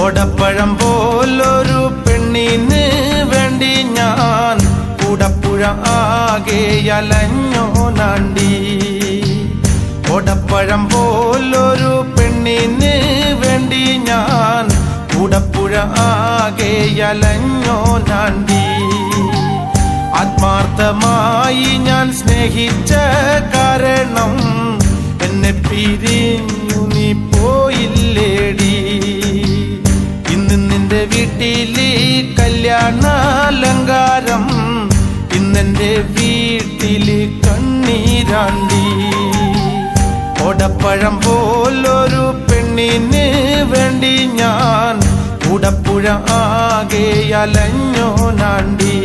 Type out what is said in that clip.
ഓടപ്പഴം പോലൊരു പെണ്ണിന് വേണ്ടി ഞാൻ കൂടപ്പുഴ ആകെ അലഞ്ഞോ നാണ്ടി. ഓടപ്പഴം പോലൊരു പെണ്ണിന് വേണ്ടി ഞാൻ കൂടപ്പുഴ ആകെ അലഞ്ഞോ നാണ്ടി. ആത്മാർത്ഥമായി ഞാൻ സ്നേഹിച്ച കാരണം എന്നെ പിരിഞ്ഞു നീ പോയില്ലേടി. ഇന്ന് നിന്റെ വീട്ടില് കല്യാണാലങ്കാരം, ഇന്നെന്റെ വീട്ടില് കണ്ണീരാണ്ടി. ഓടപ്പഴം പോലൊരു പെണ്ണിന് വേണ്ടി ഞാൻ കൂടപ്പുഴ ആകെ അലഞ്ഞോ നാണ്ടി.